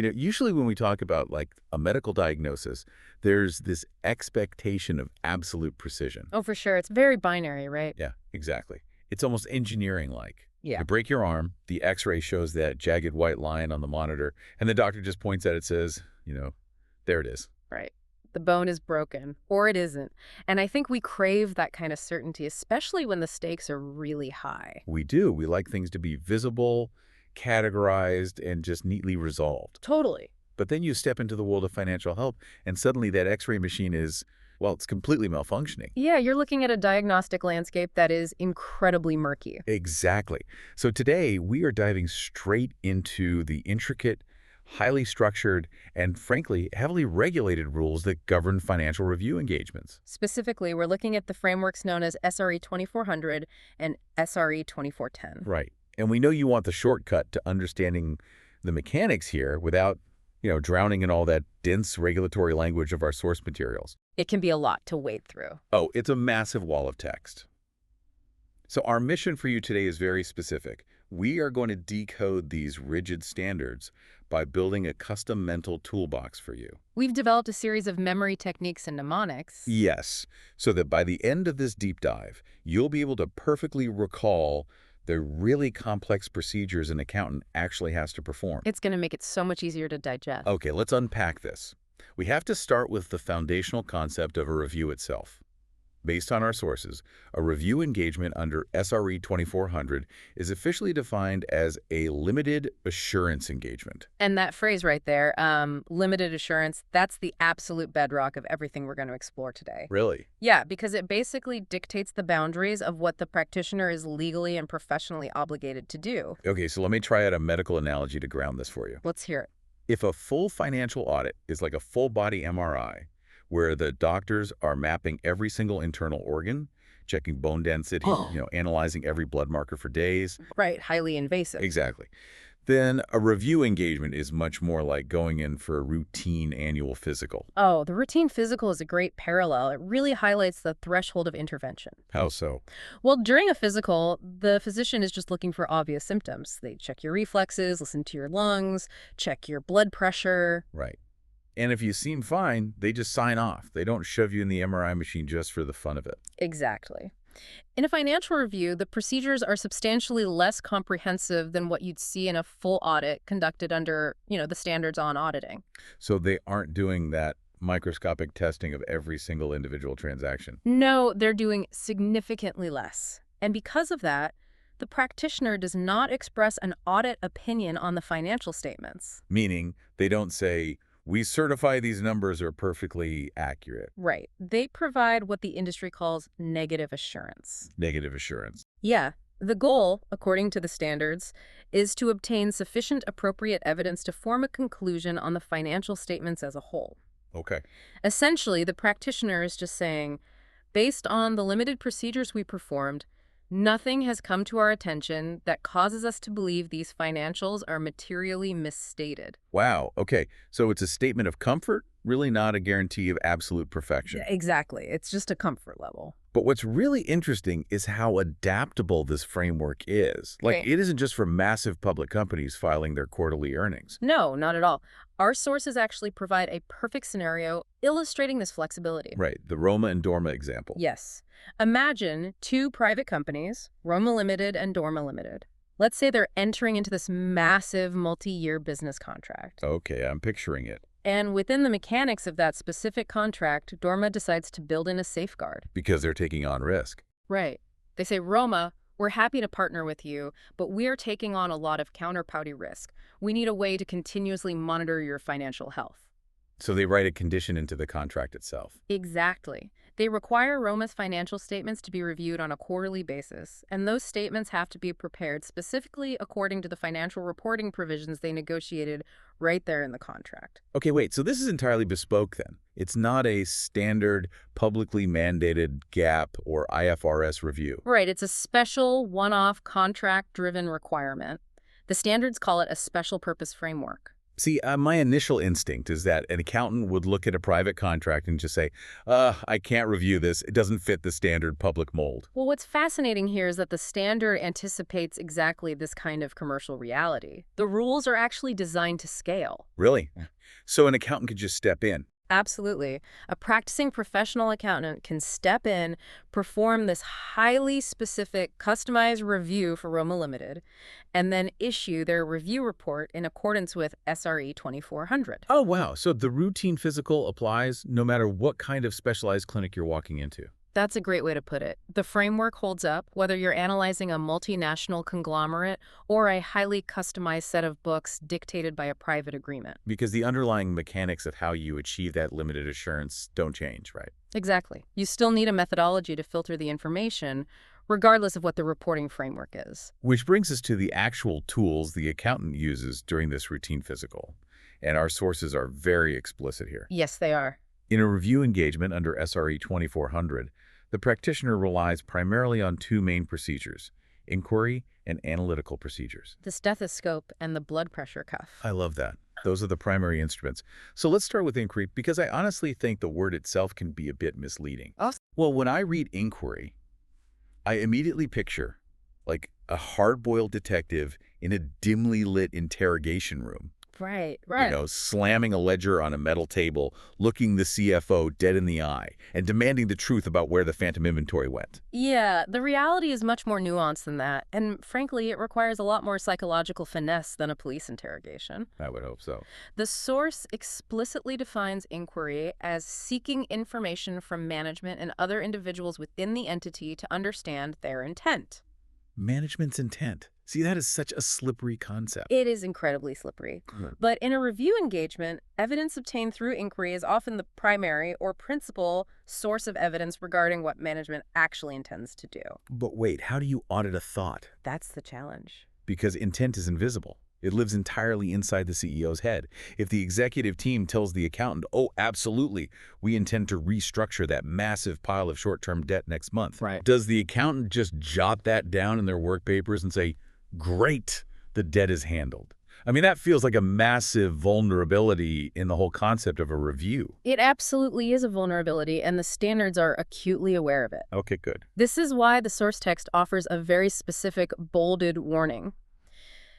Usually when we talk about like a medical diagnosis, there's this expectation of absolute precision. Oh, for sure. It's very binary, right? Yeah, exactly. It's almost engineering-like. Yeah. You break your arm, the X-ray shows that jagged white line on the monitor, and the doctor just points at it, says, there it is. Right. The bone is broken, or it isn't. And I think we crave that kind of certainty, especially when the stakes are really high. We do. We like things to be visible, categorized, and just neatly resolved. Totally. But then you step into the world of financial health, and suddenly that X-ray machine is, well, it's completely malfunctioning. Yeah, you're looking at a diagnostic landscape that is incredibly murky. Exactly. So today, we are diving straight into the intricate, highly structured, and frankly, heavily regulated rules that govern financial review engagements. Specifically, we're looking at the frameworks known as SRE 2400 and SRE 2410. Right. And we know you want the shortcut to understanding the mechanics here without, drowning in all that dense regulatory language of our source materials. It can be a lot to wade through. Oh, it's a massive wall of text. So our mission for you today is very specific. We are going to decode these rigid standards by building a custom mental toolbox for you. We've developed a series of memory techniques and mnemonics. Yes, so that by the end of this deep dive, you'll be able to perfectly recall the really complex procedures an accountant actually has to perform. It's going to make it so much easier to digest. Okay, let's unpack this. We have to start with the foundational concept of a review itself. Based on our sources, a review engagement under SRE 2400 is officially defined as a limited assurance engagement. And that phrase right there, limited assurance, that's the absolute bedrock of everything we're going to explore today. Really? Yeah, because it basically dictates the boundaries of what the practitioner is legally and professionally obligated to do. Okay, so let me try out a medical analogy to ground this for you. Let's hear it. If a full financial audit is like a full-body MRI, where the doctors are mapping every single internal organ, checking bone density, analyzing every blood marker for days. Right, highly invasive. Exactly. Then a review engagement is much more like going in for a routine annual physical. Oh, the routine physical is a great parallel. It really highlights the threshold of intervention. How so? Well, during a physical, the physician is just looking for obvious symptoms. They check your reflexes, listen to your lungs, check your blood pressure. Right. And if you seem fine, they just sign off. They don't shove you in the MRI machine just for the fun of it. Exactly. In a financial review, the procedures are substantially less comprehensive than what you'd see in a full audit conducted under, the standards on auditing. So they aren't doing that microscopic testing of every single individual transaction. No, they're doing significantly less. And because of that, the practitioner does not express an audit opinion on the financial statements. Meaning they don't say, we certify these numbers are perfectly accurate. Right. They provide what the industry calls negative assurance. Negative assurance. Yeah. The goal, according to the standards, is to obtain sufficient appropriate evidence to form a conclusion on the financial statements as a whole. Okay. Essentially, the practitioner is just saying, based on the limited procedures we performed, nothing has come to our attention that causes us to believe these financials are materially misstated. Wow. Okay. So it's a statement of comfort, really not a guarantee of absolute perfection. Exactly. It's just a comfort level. But what's really interesting is how adaptable this framework is. Like, Right. It isn't just for massive public companies filing their quarterly earnings. No, not at all. Our sources actually provide a perfect scenario illustrating this flexibility. Right. The Roma and Dorma example. Yes. Imagine two private companies, Roma Limited and Dorma Limited. Let's say they're entering into this massive multi-year business contract. Okay, I'm picturing it. And within the mechanics of that specific contract, Dorma decides to build in a safeguard. Because they're taking on risk. Right. They say, Roma, we're happy to partner with you, but we're taking on a lot of counterparty risk. We need a way to continuously monitor your financial health. So they write a condition into the contract itself. Exactly. They require Roma's financial statements to be reviewed on a quarterly basis, and those statements have to be prepared specifically according to the financial reporting provisions they negotiated right there in the contract. Okay, wait, so this is entirely bespoke then. It's not a standard, publicly mandated GAAP or IFRS review. Right, it's a special, one-off, contract-driven requirement. The standards call it a special purpose framework. See, my initial instinct is that an accountant would look at a private contract and just say, I can't review this. It doesn't fit the standard public mold. Well, what's fascinating here is that the standard anticipates exactly this kind of commercial reality. The rules are actually designed to scale. Really? So an accountant could just step in. Absolutely. A practicing professional accountant can step in, perform this highly specific, customized review for Roma Limited, and then issue their review report in accordance with SRE 2400. Oh, wow. So the routine physical applies no matter what kind of specialized clinic you're walking into. That's a great way to put it. The framework holds up whether you're analyzing a multinational conglomerate or a highly customized set of books dictated by a private agreement. Because the underlying mechanics of how you achieve that limited assurance don't change, right? Exactly. You still need a methodology to filter the information, regardless of what the reporting framework is. Which brings us to the actual tools the accountant uses during this routine physical. And our sources are very explicit here. Yes, they are. In a review engagement under SRE 2400, the practitioner relies primarily on two main procedures, inquiry and analytical procedures. The stethoscope and the blood pressure cuff. I love that. Those are the primary instruments. So let's start with inquiry because I honestly think the word itself can be a bit misleading. Oh. Well, when I read inquiry, I immediately picture like a hard-boiled detective in a dimly lit interrogation room. Right. Slamming a ledger on a metal table, looking the CFO dead in the eye, and demanding the truth about where the phantom inventory went. Yeah, the reality is much more nuanced than that. And frankly, it requires a lot more psychological finesse than a police interrogation. I would hope so. The source explicitly defines inquiry as seeking information from management and other individuals within the entity to understand their intent. Management's intent. See, that is such a slippery concept. It is incredibly slippery. But in a review engagement, evidence obtained through inquiry is often the primary or principal source of evidence regarding what management actually intends to do. But wait, how do you audit a thought? That's the challenge. Because intent is invisible. It lives entirely inside the CEO's head. If the executive team tells the accountant, oh, absolutely, we intend to restructure that massive pile of short-term debt next month, Right. Does the accountant just jot that down in their work papers and say, great, the debt is handled? I mean, that feels like a massive vulnerability in the whole concept of a review. It absolutely is a vulnerability, and the standards are acutely aware of it. Okay, good. This is why the source text offers a very specific bolded warning.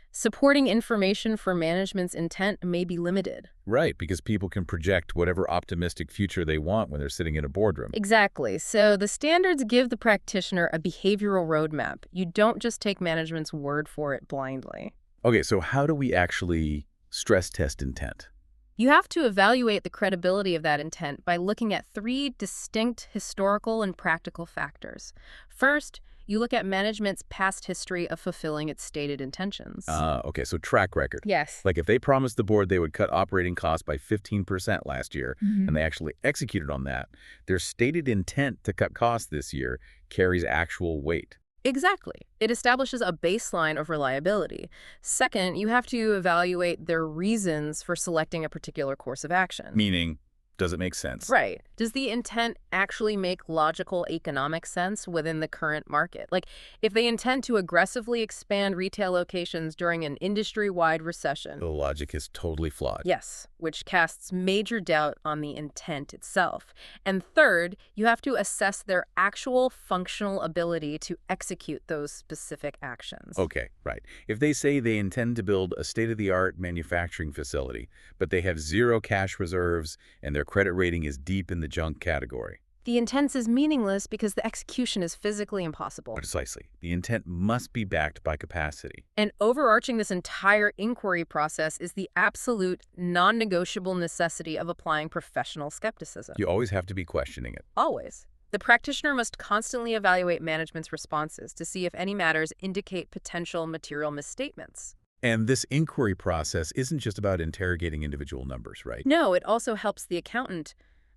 Supporting information for management's intent may be limited. Right, because people can project whatever optimistic future they want when they're sitting in a boardroom. Exactly. So the standards give the practitioner a behavioral roadmap. You don't just take management's word for it blindly. Okay, so how do we actually stress test intent? You have to evaluate the credibility of that intent by looking at three distinct historical and practical factors. First, you look at management's past history of fulfilling its stated intentions. Okay, so track record. Yes. Like if they promised the board they would cut operating costs by 15% last year, and they actually executed on that, their stated intent to cut costs this year carries actual weight. Exactly. It establishes a baseline of reliability. Second, you have to evaluate their reasons for selecting a particular course of action. Meaning, does it make sense? Right. Does the intent actually make logical economic sense within the current market? Like, if they intend to aggressively expand retail locations during an industry-wide recession. The logic is totally flawed. Yes, which casts major doubt on the intent itself. And third, you have to assess their actual functional ability to execute those specific actions. Okay, right. If they say they intend to build a state-of-the-art manufacturing facility, but they have zero cash reserves and their credit rating is deep in the junk category. The intent is meaningless because the execution is physically impossible. Precisely. The intent must be backed by capacity. And overarching this entire inquiry process is the absolute non-negotiable necessity of applying professional skepticism. You always have to be questioning it. Always. The practitioner must constantly evaluate management's responses to see if any matters indicate potential material misstatements. And this inquiry process isn't just about interrogating individual numbers, right? No, it also helps the accountant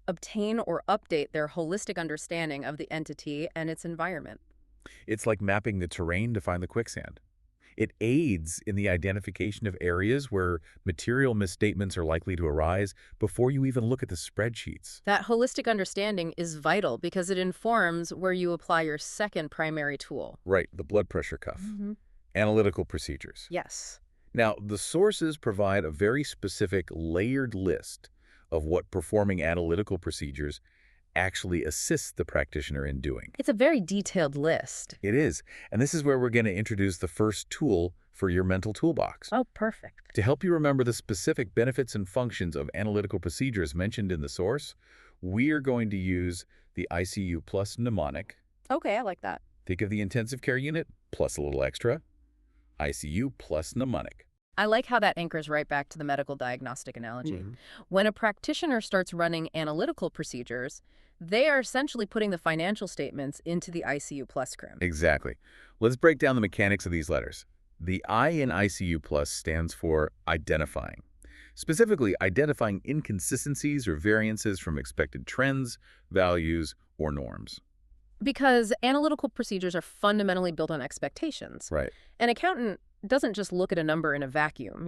obtain or update their holistic understanding of the entity and its environment. It's like mapping the terrain to find the quicksand. It aids in the identification of areas where material misstatements are likely to arise before you even look at the spreadsheets. That holistic understanding is vital because it informs where you apply your second primary tool. Right, the blood pressure cuff. Analytical procedures. Yes. Now, the sources provide a very specific layered list of what performing analytical procedures actually assists the practitioner in doing. It's a very detailed list. It is, and this is where we're going to introduce the first tool for your mental toolbox. Oh, perfect. To help you remember the specific benefits and functions of analytical procedures mentioned in the source, we're going to use the ICU plus mnemonic. Okay, I like that. Think of the intensive care unit plus a little extra, ICU plus mnemonic. I like how that anchors right back to the medical diagnostic analogy. Mhm. When a practitioner starts running analytical procedures, they are essentially putting the financial statements into the ICU plus crim. Exactly. Let's break down the mechanics of these letters. The I in ICU plus stands for identifying. Specifically, identifying inconsistencies or variances from expected trends, values, or norms. Because analytical procedures are fundamentally built on expectations. Right. An accountant doesn't just look at a number in a vacuum,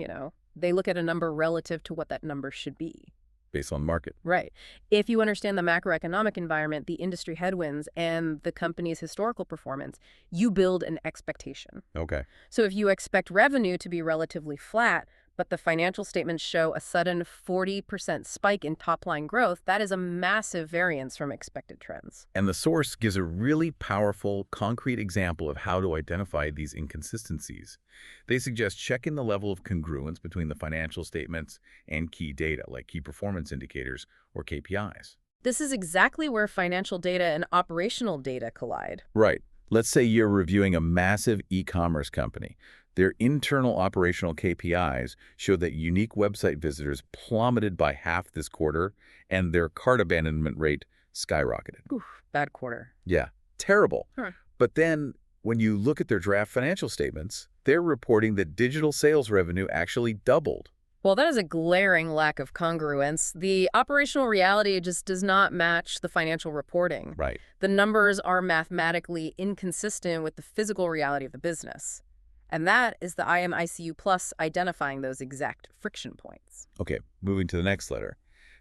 They look at a number relative to what that number should be. Based on market. Right. If you understand the macroeconomic environment, the industry headwinds, and the company's historical performance, you build an expectation. Okay. So if you expect revenue to be relatively flat, but the financial statements show a sudden 40% spike in top-line growth, that is a massive variance from expected trends. And the source gives a really powerful, concrete example of how to identify these inconsistencies. They suggest checking the level of congruence between the financial statements and key data, like key performance indicators or KPIs. This is exactly where financial data and operational data collide. Right. Let's say you're reviewing a massive e-commerce company. Their internal operational KPIs show that unique website visitors plummeted by half this quarter, and their cart abandonment rate skyrocketed. Oof, bad quarter. Yeah, terrible. Huh. But then, when you look at their draft financial statements, they're reporting that digital sales revenue actually doubled. Well, that is a glaring lack of congruence. The operational reality just does not match the financial reporting. Right. The numbers are mathematically inconsistent with the physical reality of the business. And that is the IMICU Plus identifying those exact friction points. Okay, moving to the next letter.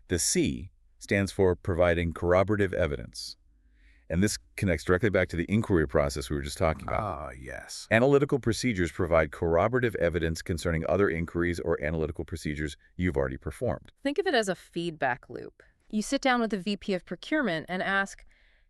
The C stands for providing corroborative evidence. And this connects directly back to the inquiry process we were just talking about. Ah, yes. Analytical procedures provide corroborative evidence concerning other inquiries or analytical procedures you've already performed. Think of it as a feedback loop. You sit down with the VP of procurement and ask,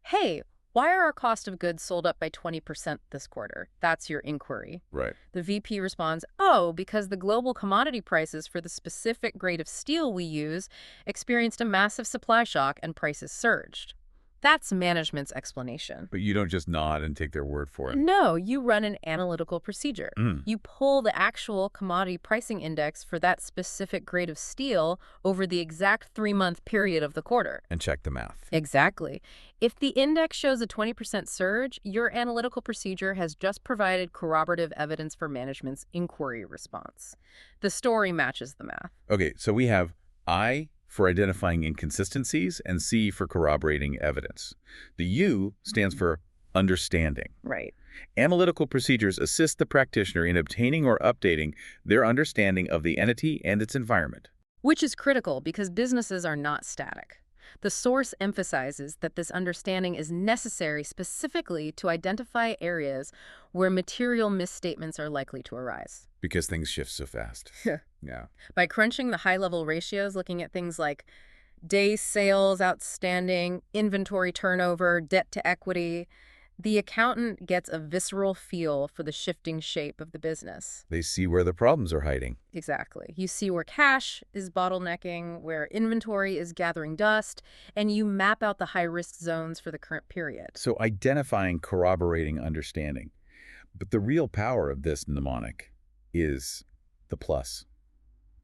hey, why are our cost of goods sold up by 20% this quarter? That's your inquiry. Right. The VP responds, oh, because the global commodity prices for the specific grade of steel we use experienced a massive supply shock and prices surged. That's management's explanation. But you don't just nod and take their word for it. No, you run an analytical procedure. You pull the actual commodity pricing index for that specific grade of steel over the exact 3-month period of the quarter. And check the math. Exactly. If the index shows a 20% surge, your analytical procedure has just provided corroborative evidence for management's inquiry response. The story matches the math. Okay, so we have I for identifying inconsistencies and C for corroborating evidence. The U stands for understanding. Right. Analytical procedures assist the practitioner in obtaining or updating their understanding of the entity and its environment. Which is critical because businesses are not static. The source emphasizes that this understanding is necessary specifically to identify areas where material misstatements are likely to arise. Because things shift so fast. Yeah. By crunching the high-level ratios, looking at things like days sales outstanding, inventory turnover, debt to equity, the accountant gets a visceral feel for the shifting shape of the business. They see where the problems are hiding. Exactly. You see where cash is bottlenecking, where inventory is gathering dust, and you map out the high-risk zones for the current period. So identifying, corroborating, understanding. But the real power of this mnemonic is the plus.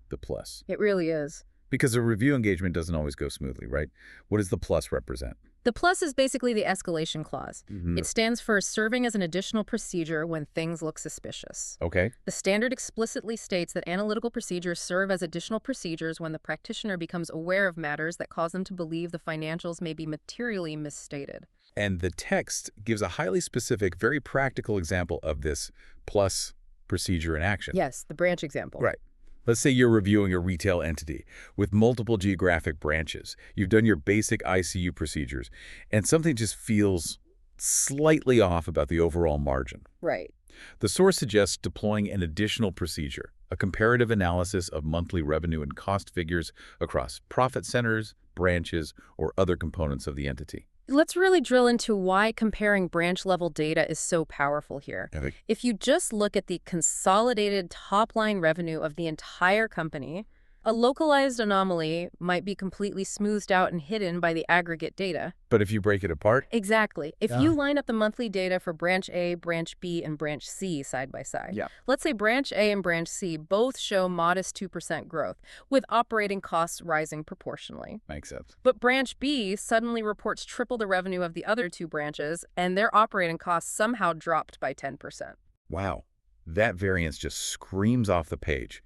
The plus. It really is. Because a review engagement doesn't always go smoothly, right? What does the plus represent? The plus is basically the escalation clause. It stands for serving as an additional procedure when things look suspicious. Okay. The standard explicitly states that analytical procedures serve as additional procedures when the practitioner becomes aware of matters that cause them to believe the financials may be materially misstated. And the text gives a highly specific, very practical example of this plus procedure in action. Yes, the branch example. Right. Let's say you're reviewing a retail entity with multiple geographic branches. You've done your basic ICU procedures, and something just feels slightly off about the overall margin. Right. The source suggests deploying an additional procedure, a comparative analysis of monthly revenue and cost figures across profit centers, branches, or other components of the entity. Let's really drill into why comparing branch-level data is so powerful here. Epic. If you just look at the consolidated top-line revenue of the entire company, a localized anomaly might be completely smoothed out and hidden by the aggregate data. But if you break it apart, Exactly. If Yeah. you line up the monthly data for Branch A, Branch B, and Branch C side by side, Yeah. let's say Branch A and Branch C both show modest 2% growth, with operating costs rising proportionally. makes sense. But Branch B suddenly reports triple the revenue of the other two branches, and their operating costs somehow dropped by 10%. Wow, that variance just screams off the page.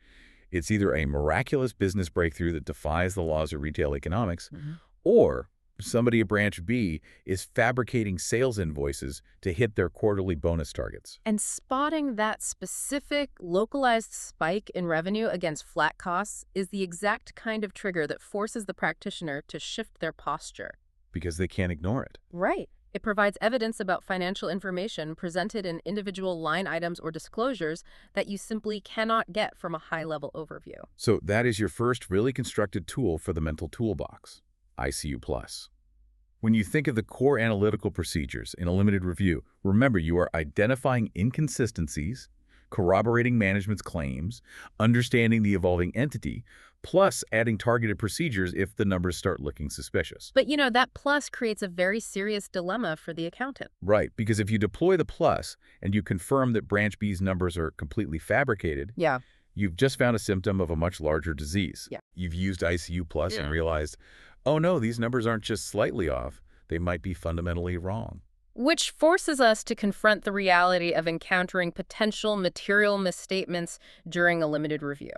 It's either a miraculous business breakthrough that defies the laws of retail economics, or somebody at Branch B is fabricating sales invoices to hit their quarterly bonus targets. And spotting that specific, localized spike in revenue against flat costs is the exact kind of trigger that forces the practitioner to shift their posture. Because they can't ignore it. Right. It provides evidence about financial information presented in individual line items or disclosures that you simply cannot get from a high-level overview. So that is your first really constructed tool for the mental toolbox, ICU+. When you think of the core analytical procedures in a limited review, remember you are identifying inconsistencies, corroborating management's claims, understanding the evolving entity, plus adding targeted procedures if the numbers start looking suspicious. But that plus creates a very serious dilemma for the accountant. Right, because if you deploy the plus and you confirm that Branch B's numbers are completely fabricated, Yeah. you've just found a symptom of a much larger disease. Yeah. You've used ICU Plus Yeah. and realized, oh no, these numbers aren't just slightly off, they might be fundamentally wrong. Which forces us to confront the reality of encountering potential material misstatements during a limited review.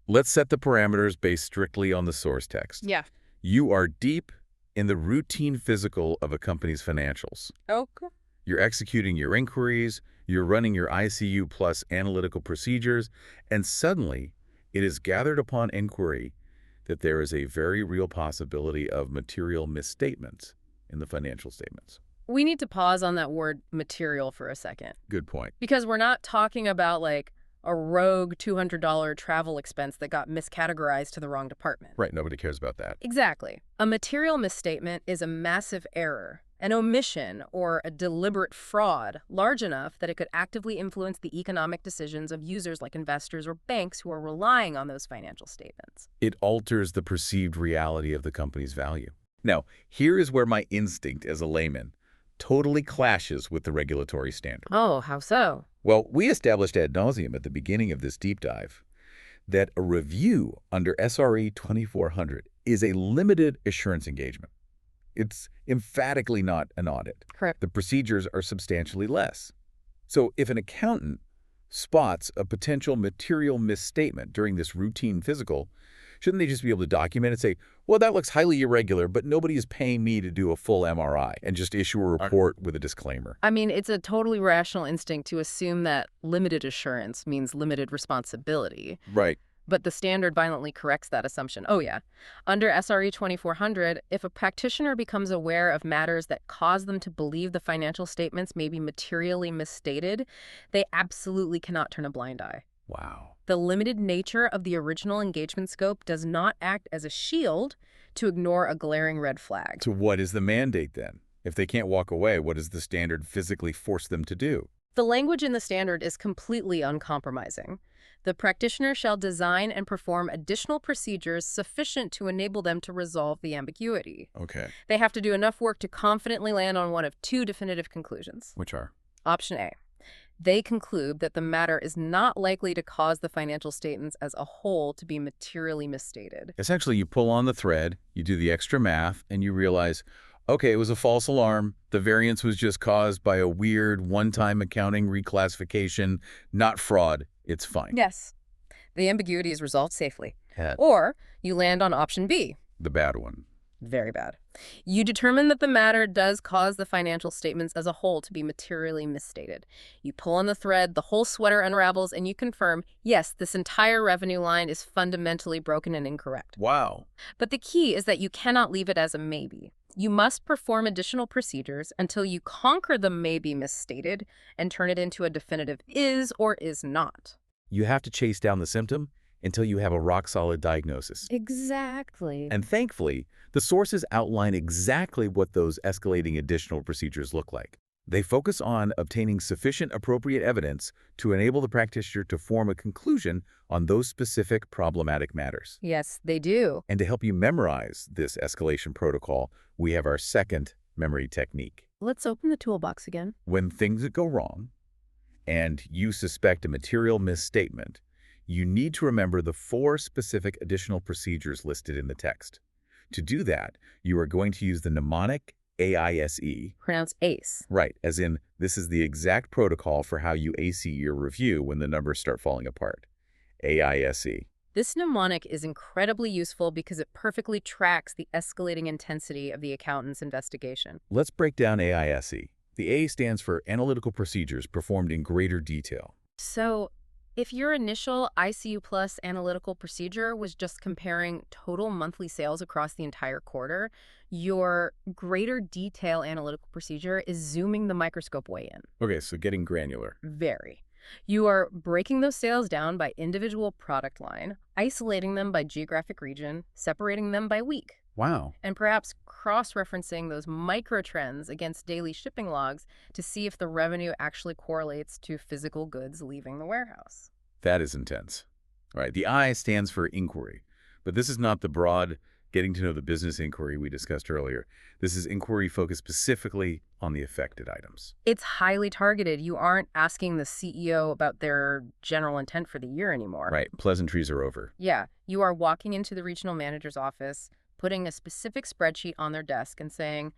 Let's set the parameters based strictly on the source text. Yeah. You are deep in the routine physical of a company's financials. Okay. You're executing your inquiries, you're running your ICU Plus analytical procedures, and suddenly it is gathered upon inquiry that there is a very real possibility of material misstatements in the financial statements. We need to pause on that word material for a second, Good point. because we're not talking about like a rogue $200 travel expense that got miscategorized to the wrong department. Right, nobody cares about that. Exactly. A material misstatement is a massive error, an omission, or a deliberate fraud large enough that it could actively influence the economic decisions of users like investors or banks who are relying on those financial statements. It alters the perceived reality of the company's value. Now, here is where my instinct as a layman totally clashes with the regulatory standard. Oh, how so? Well, we established ad nauseum at the beginning of this deep dive that a review under SRE 2400 is a limited assurance engagement. It's emphatically not an audit. Correct. The procedures are substantially less. So if an accountant spots a potential material misstatement during this routine physical, shouldn't they just be able to document it and say, well, that looks highly irregular, but nobody is paying me to do a full MRI, and just issue a report with a disclaimer? I mean, it's a totally rational instinct to assume that limited assurance means limited responsibility. Right. But the standard violently corrects that assumption. Oh, yeah. Under SRE 2400, if a practitioner becomes aware of matters that cause them to believe the financial statements may be materially misstated, they absolutely cannot turn a blind eye. Wow. The limited nature of the original engagement scope does not act as a shield to ignore a glaring red flag. So what is the mandate then? If they can't walk away, what does the standard physically force them to do? The language in the standard is completely uncompromising. The practitioner shall design and perform additional procedures sufficient to enable them to resolve the ambiguity. Okay. They have to do enough work to confidently land on one of two definitive conclusions. Which are? Option A. They conclude that the matter is not likely to cause the financial statements as a whole to be materially misstated. Essentially, you pull on the thread, you do the extra math, and you realize, okay, it was a false alarm. The variance was just caused by a weird one-time accounting reclassification, not fraud. It's fine. Yes. The ambiguity is resolved safely. Yeah. Or you land on option B. The bad one. Very bad. You determine that the matter does cause the financial statements as a whole to be materially misstated. You pull on the thread, the whole sweater unravels, and you confirm, yes, this entire revenue line is fundamentally broken and incorrect. Wow. But the key is that you cannot leave it as a maybe. You must perform additional procedures until you conquer the maybe misstated and turn it into a definitive is or is not. You have to chase down the symptom until you have a rock-solid diagnosis. Exactly. And thankfully, the sources outline exactly what those escalating additional procedures look like. They focus on obtaining sufficient appropriate evidence to enable the practitioner to form a conclusion on those specific problematic matters. Yes, they do. And to help you memorize this escalation protocol, we have our second memory technique. Let's open the toolbox again. When things go wrong and you suspect a material misstatement, you need to remember the 4 specific additional procedures listed in the text. To do that, you are going to use the mnemonic AISE. Pronounce ACE. Right, as in, this is the exact protocol for how you AC your review when the numbers start falling apart. AISE. This mnemonic is incredibly useful because it perfectly tracks the escalating intensity of the accountant's investigation. Let's break down AISE. The A stands for Analytical Procedures Performed in Greater Detail. So, if your initial ICU Plus analytical procedure was just comparing total monthly sales across the entire quarter, your greater detail analytical procedure is zooming the microscope way in. Okay, so getting granular. Very. You are breaking those sales down by individual product line, isolating them by geographic region, separating them by week, Wow. and perhaps cross-referencing those micro trends against daily shipping logs to see if the revenue actually correlates to physical goods leaving the warehouse. That is intense. All right, the I stands for inquiry, but this is not the broad getting to know the business inquiry we discussed earlier. This is inquiry focused specifically on the affected items. It's highly targeted. You aren't asking the CEO about their general intent for the year anymore. Right, pleasantries are over. Yeah, you are walking into the regional manager's office, putting a specific spreadsheet on their desk and saying,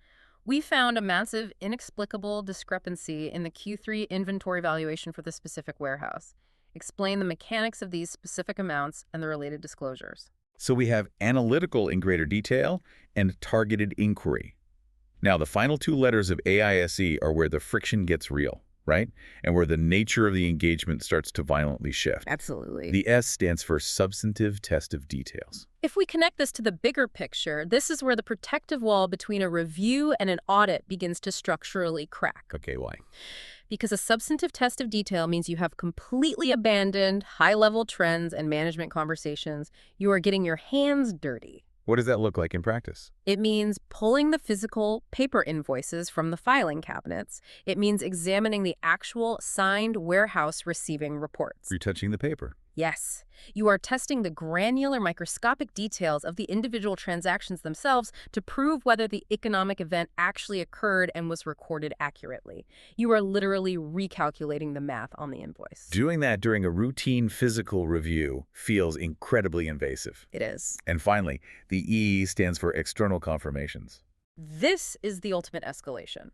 "We found a massive, inexplicable discrepancy in the Q3 inventory valuation for the specific warehouse. Explain the mechanics of these specific amounts and the related disclosures." So we have analytical in greater detail and targeted inquiry. Now, the final 2 letters of AISE are where the friction gets real, right? And where the nature of the engagement starts to violently shift. Absolutely. The S stands for substantive test of details. If we connect this to the bigger picture, this is where the protective wall between a review and an audit begins to structurally crack. Okay, why? Because a substantive test of detail means you have completely abandoned high-level trends and management conversations. You are getting your hands dirty. What does that look like in practice? It means pulling the physical paper invoices from the filing cabinets. It means examining the actual signed warehouse receiving reports. Retouching the paper. Yes, you are testing the granular microscopic details of the individual transactions themselves to prove whether the economic event actually occurred and was recorded accurately. You are literally recalculating the math on the invoice. Doing that during a routine physical review feels incredibly invasive. It is. And finally, the E stands for external confirmations. This is the ultimate escalation.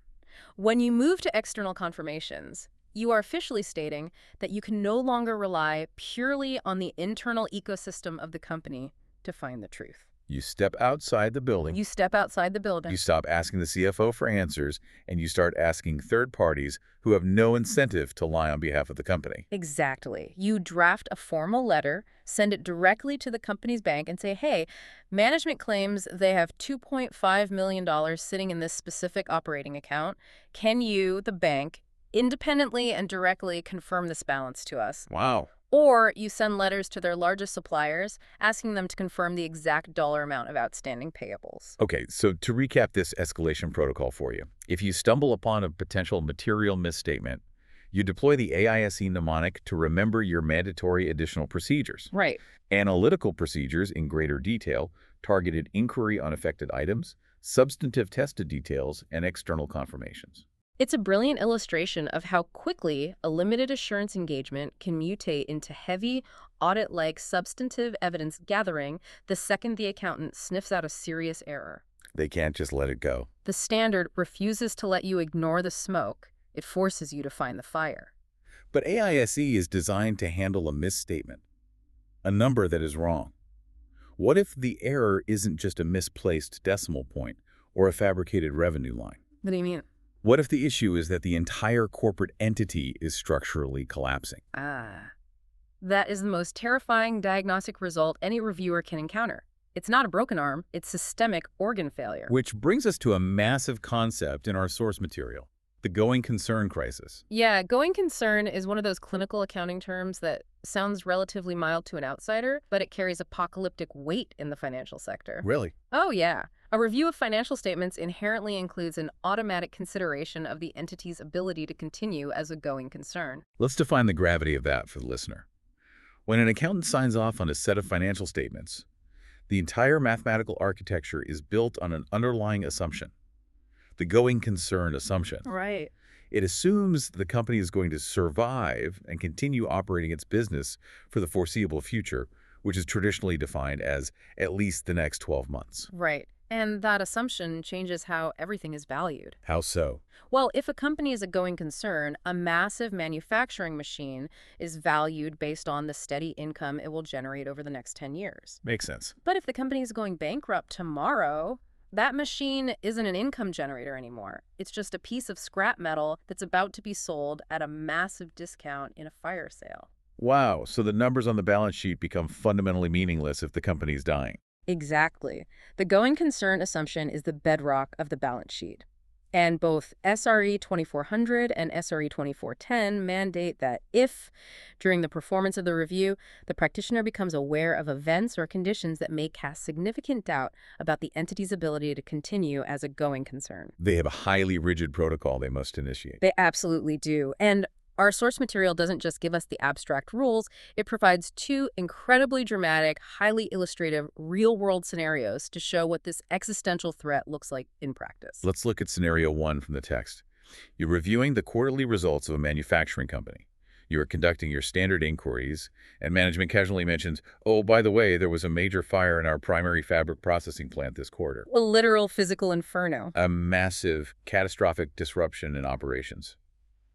When you move to external confirmations, you are officially stating that you can no longer rely purely on the internal ecosystem of the company to find the truth. You step outside the building. You step outside the building. You stop asking the CFO for answers, and you start asking third parties who have no incentive to lie on behalf of the company. Exactly. You draft a formal letter, send it directly to the company's bank, and say, "Hey, management claims they have $2.5 million sitting in this specific operating account. Can you, the bank, independently and directly confirm this balance to us?" Wow. Or you send letters to their largest suppliers, asking them to confirm the exact dollar amount of outstanding payables. Okay, so to recap this escalation protocol for you, if you stumble upon a potential material misstatement, you deploy the AISE mnemonic to remember your mandatory additional procedures. Right. Analytical procedures in greater detail, targeted inquiry on affected items, substantive tested details, and external confirmations. It's a brilliant illustration of how quickly a limited assurance engagement can mutate into heavy, audit-like substantive evidence gathering the second the accountant sniffs out a serious error. They can't just let it go. The standard refuses to let you ignore the smoke. It forces you to find the fire. But AISE is designed to handle a misstatement, a number that is wrong. What if the error isn't just a misplaced decimal point or a fabricated revenue line? What do you mean? What if the issue is that the entire corporate entity is structurally collapsing? That is the most terrifying diagnostic result any reviewer can encounter. It's not a broken arm, it's systemic organ failure. Which brings us to a massive concept in our source material: The going concern crisis. Yeah, going concern is one of those clinical accounting terms that sounds relatively mild to an outsider, but it carries apocalyptic weight in the financial sector. Really? Oh, yeah. A review of financial statements inherently includes an automatic consideration of the entity's ability to continue as a going concern. Let's define the gravity of that for the listener. When an accountant signs off on a set of financial statements, the entire mathematical architecture is built on an underlying assumption, the going concern assumption. Right. It assumes the company is going to survive and continue operating its business for the foreseeable future, which is traditionally defined as at least the next 12 months. Right. And that assumption changes how everything is valued. How so? Well, if a company is a going concern, a massive manufacturing machine is valued based on the steady income it will generate over the next 10 years. Makes sense. But if the company is going bankrupt tomorrow, that machine isn't an income generator anymore. It's just a piece of scrap metal that's about to be sold at a massive discount in a fire sale. Wow, so the numbers on the balance sheet become fundamentally meaningless if the company's dying. Exactly. The going concern assumption is the bedrock of the balance sheet. And both SRE 2400 and SRE 2410 mandate that if, during the performance of the review, the practitioner becomes aware of events or conditions that may cast significant doubt about the entity's ability to continue as a going concern. They have a highly rigid protocol they must initiate. They absolutely do. And our source material doesn't just give us the abstract rules, it provides two incredibly dramatic, highly illustrative, real-world scenarios to show what this existential threat looks like in practice. Let's look at scenario 1 from the text. You're reviewing the quarterly results of a manufacturing company. You are conducting your standard inquiries, and management casually mentions, oh, by the way, there was a major fire in our primary fabric processing plant this quarter. A literal physical inferno. A massive, catastrophic disruption in operations.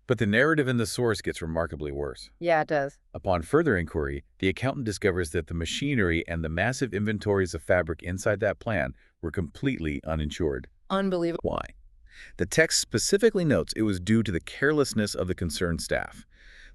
But the narrative in the source gets remarkably worse. Yeah, it does. Upon further inquiry, the accountant discovers that the machinery and the massive inventories of fabric inside that plant were completely uninsured. Unbelievable. Why? The text specifically notes it was due to the carelessness of the concerned staff.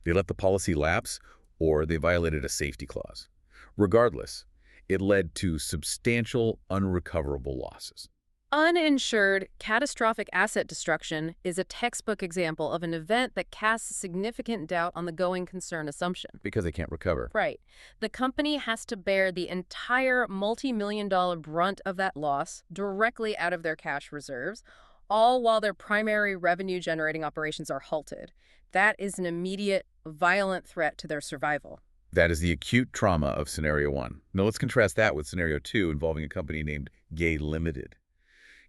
They let the policy lapse, or they violated a safety clause. Regardless, it led to substantial, unrecoverable losses. Uninsured, catastrophic asset destruction is a textbook example of an event that casts significant doubt on the going concern assumption. Because they can't recover. Right. The company has to bear the entire multi-million-dollar brunt of that loss directly out of their cash reserves, all while their primary revenue-generating operations are halted. That is an immediate, violent threat to their survival. That is the acute trauma of Scenario 1. Now let's contrast that with Scenario 2 involving a company named Gay Limited.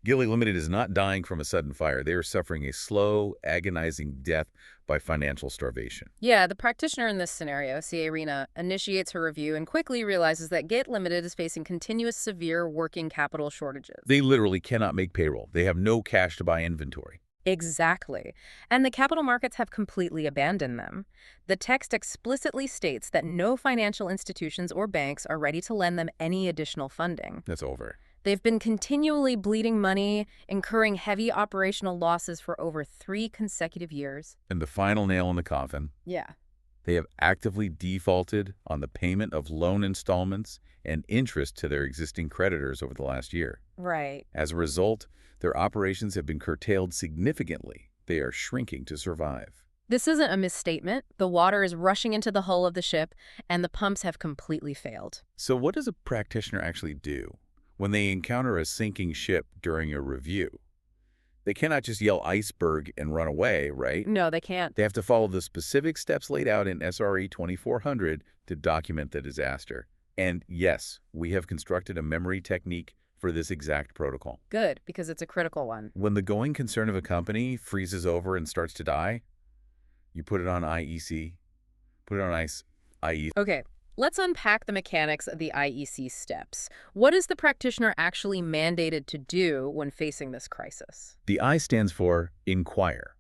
Gilly Limited is not dying from a sudden fire. They are suffering a slow, agonizing death by financial starvation. Yeah, the practitioner in this scenario, C.A. Rena, initiates her review and quickly realizes that Gate Limited is facing continuous severe working capital shortages. They literally cannot make payroll. They have no cash to buy inventory. Exactly. And the capital markets have completely abandoned them. The text explicitly states that no financial institutions or banks are ready to lend them any additional funding. That's over. They've been continually bleeding money, incurring heavy operational losses for over 3 consecutive years. And the final nail in the coffin, Yeah. they have actively defaulted on the payment of loan installments and interest to their existing creditors over the last year. Right. As a result, their operations have been curtailed significantly. They are shrinking to survive. This isn't a misstatement. The water is rushing into the hull of the ship, and the pumps have completely failed. So what does a practitioner actually do when they encounter a sinking ship during a review? They cannot just yell iceberg and run away, right? No, they can't. They have to follow the specific steps laid out in SRE 2400 to document the disaster. And yes, we have constructed a memory technique for this exact protocol. Good, because it's a critical one. When the going concern of a company freezes over and starts to die, you put it on IEC, put it on ICE, IE. Okay, let's unpack the mechanics of the IEC steps. What is the practitioner actually mandated to do when facing this crisis? The I stands for inquire.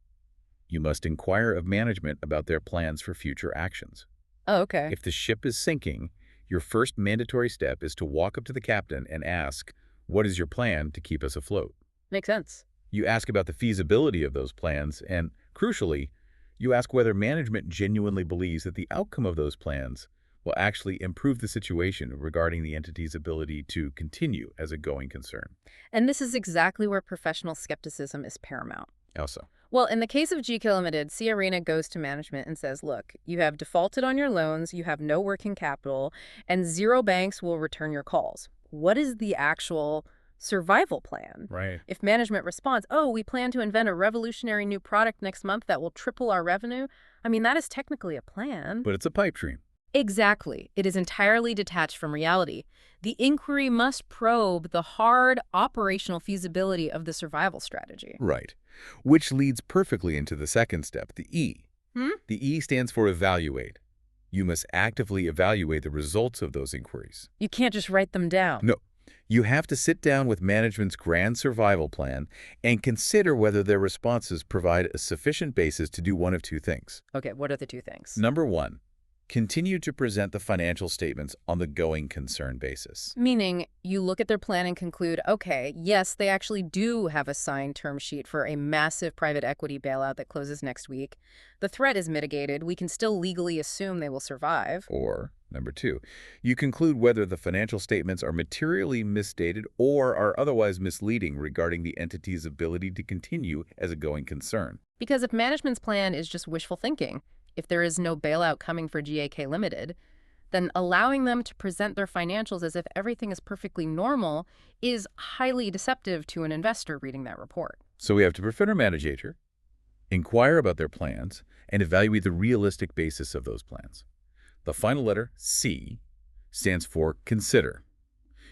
You must inquire of management about their plans for future actions. Oh, okay. If the ship is sinking, your first mandatory step is to walk up to the captain and ask, what is your plan to keep us afloat? Makes sense. You ask about the feasibility of those plans, and crucially, you ask whether management genuinely believes that the outcome of those plans will actually improve the situation regarding the entity's ability to continue as a going concern. And this is exactly where professional skepticism is paramount. How so? Well, in the case of GK Limited, C Arena goes to management and says, look, you have defaulted on your loans, you have no working capital, and zero banks will return your calls. What is the actual survival plan? Right. If management responds, oh, we plan to invent a revolutionary new product next month that will triple our revenue, I mean, that is technically a plan. But it's a pipe dream. Exactly. It is entirely detached from reality. The inquiry must probe the hard operational feasibility of the survival strategy. Right. Which leads perfectly into the second step, the E. Hmm? The E stands for evaluate. You must actively evaluate the results of those inquiries. You can't just write them down. No. You have to sit down with management's grand survival plan and consider whether their responses provide a sufficient basis to do one of two things. Okay, what are the two things? Number one, continue to present the financial statements on the going concern basis. Meaning, you look at their plan and conclude, okay, yes, they actually do have a signed term sheet for a massive private equity bailout that closes next week. The threat is mitigated. We can still legally assume they will survive. Or, number two, you conclude whether the financial statements are materially misstated or are otherwise misleading regarding the entity's ability to continue as a going concern. Because if management's plan is just wishful thinking, if there is no bailout coming for GAK Limited, then allowing them to present their financials as if everything is perfectly normal is highly deceptive to an investor reading that report. So we have to befriend our manager, inquire about their plans, and evaluate the realistic basis of those plans. The final letter, C, stands for consider.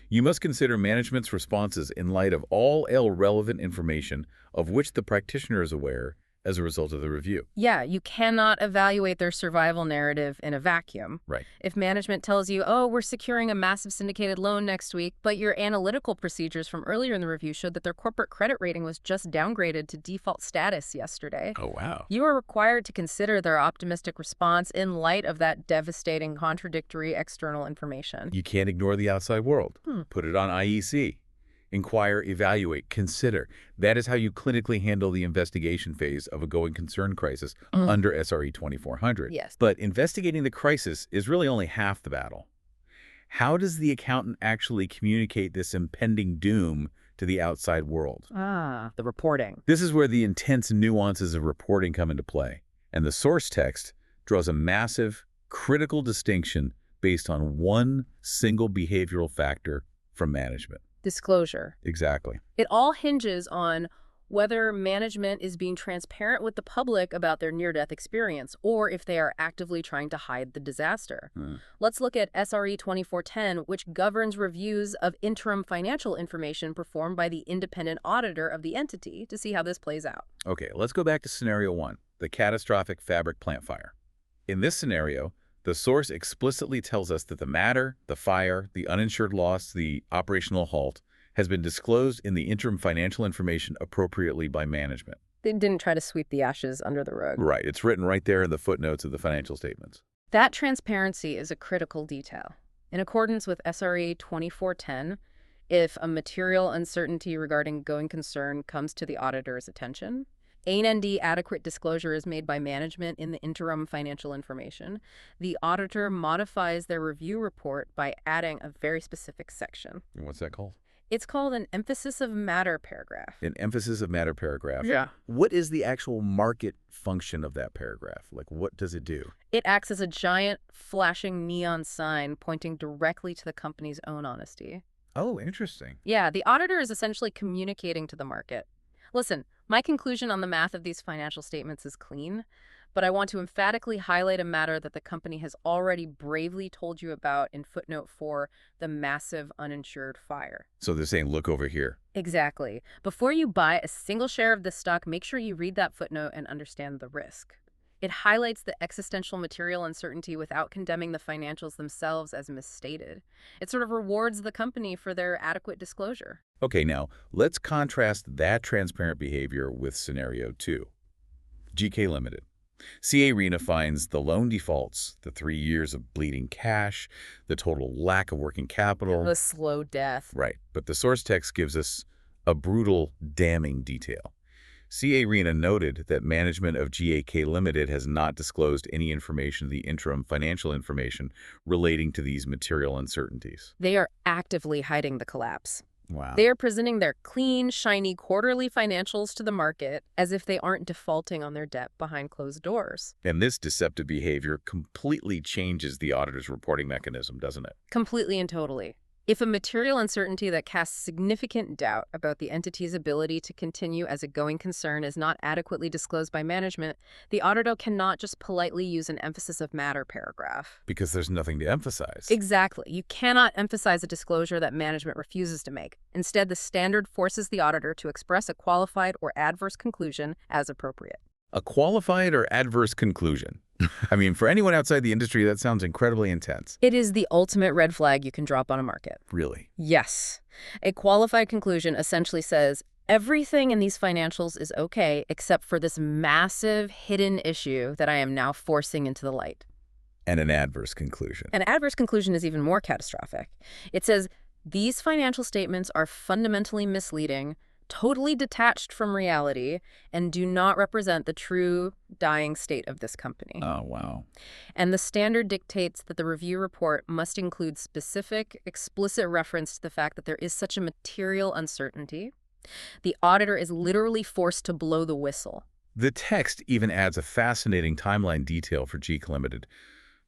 You must consider management's responses in light of all relevant information of which the practitioner is aware as a result of the review. Yeah, you cannot evaluate their survival narrative in a vacuum. Right. If management tells you, oh, we're securing a massive syndicated loan next week, but your analytical procedures from earlier in the review showed that their corporate credit rating was just downgraded to default status yesterday. Oh, wow. You are required to consider their optimistic response in light of that devastating, contradictory external information. You can't ignore the outside world. Put it on IEC. Inquire, evaluate, consider. That is how you clinically handle the investigation phase of a going concern crisis under SRE 2400. Yes. But investigating the crisis is really only half the battle. How does the accountant actually communicate this impending doom to the outside world? The reporting. This is where the intense nuances of reporting come into play, and the source text draws a massive, critical distinction based on one single behavioral factor from management. Disclosure. Exactly. It all hinges on whether management is being transparent with the public about their near-death experience or if they are actively trying to hide the disaster. Let's look at SRE 2410, which governs reviews of interim financial information performed by the independent auditor of the entity to see how this plays out. Okay, let's go back to scenario one, the catastrophic fabric plant fire. In this scenario, the source explicitly tells us that the matter, the fire, the uninsured loss, the operational halt has been disclosed in the interim financial information appropriately by management. They didn't try to sweep the ashes under the rug. Right. It's written right there in the footnotes of the financial statements. That transparency is a critical detail. In accordance with SRE 2410, if a material uncertainty regarding going concern comes to the auditor's attention, A&D adequate disclosure is made by management in the interim financial information. The auditor modifies their review report by adding a very specific section. And what's that called? It's called an emphasis of matter paragraph. An emphasis of matter paragraph. Yeah. What is the actual market function of that paragraph? Like, what does it do? It acts as a giant flashing neon sign pointing directly to the company's own honesty. Oh, interesting. Yeah, the auditor is essentially communicating to the market. Listen, my conclusion on the math of these financial statements is clean, but I want to emphatically highlight a matter that the company has already bravely told you about in footnote 4, the massive uninsured fire. So they're saying, look over here. Exactly. Before you buy a single share of this stock, make sure you read that footnote and understand the risk. It highlights the existential material uncertainty without condemning the financials themselves as misstated. It sort of rewards the company for their adequate disclosure. Okay, now let's contrast that transparent behavior with scenario 2. GK Limited. CA Arena finds the loan defaults, the 3 years of bleeding cash, the total lack of working capital. The slow death. Right, but the source text gives us a brutal, damning detail. CA Arena noted that management of GAK Limited has not disclosed any information, the interim financial information, relating to these material uncertainties. They are actively hiding the collapse. Wow. They are presenting their clean, shiny quarterly financials to the market as if they aren't defaulting on their debt behind closed doors. And this deceptive behavior completely changes the auditor's reporting mechanism, doesn't it? Completely and totally. If a material uncertainty that casts significant doubt about the entity's ability to continue as a going concern is not adequately disclosed by management, the auditor cannot just politely use an emphasis of matter paragraph. Because there's nothing to emphasize. Exactly. You cannot emphasize a disclosure that management refuses to make. Instead, the standard forces the auditor to express a qualified or adverse conclusion as appropriate. A qualified or adverse conclusion. I mean, for anyone outside the industry, that sounds incredibly intense. It is the ultimate red flag you can drop on a market. Really? Yes. A qualified conclusion essentially says, everything in these financials is okay except for this massive hidden issue that I am now forcing into the light. And an adverse conclusion. An adverse conclusion is even more catastrophic. It says, these financial statements are fundamentally misleading, totally detached from reality, and do not represent the true dying state of this company. Oh, wow. And the standard dictates that the review report must include specific, explicit reference to the fact that there is such a material uncertainty. The auditor is literally forced to blow the whistle. The text even adds a fascinating timeline detail for GEEC Limited.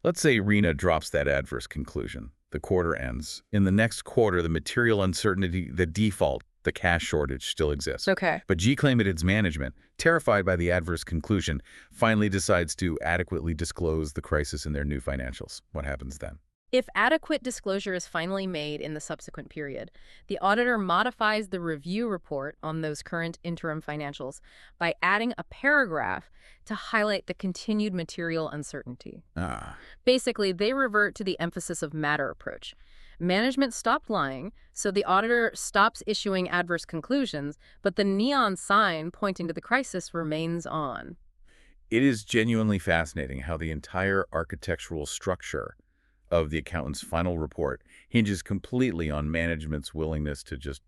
Let's say RENA drops that adverse conclusion. The quarter ends. In the next quarter, the material uncertainty, the default, the cash shortage still exists. Okay. But GEEC Limited's management, terrified by the adverse conclusion, finally decides to adequately disclose the crisis in their new financials. What happens then? If adequate disclosure is finally made in the subsequent period, the auditor modifies the review report on those current interim financials by adding a paragraph to highlight the continued material uncertainty. Basically, they revert to the emphasis of matter approach. Management stopped lying, so the auditor stops issuing adverse conclusions, but the neon sign pointing to the crisis remains on. It is genuinely fascinating how the entire architectural structure of the accountant's final report hinges completely on management's willingness to just,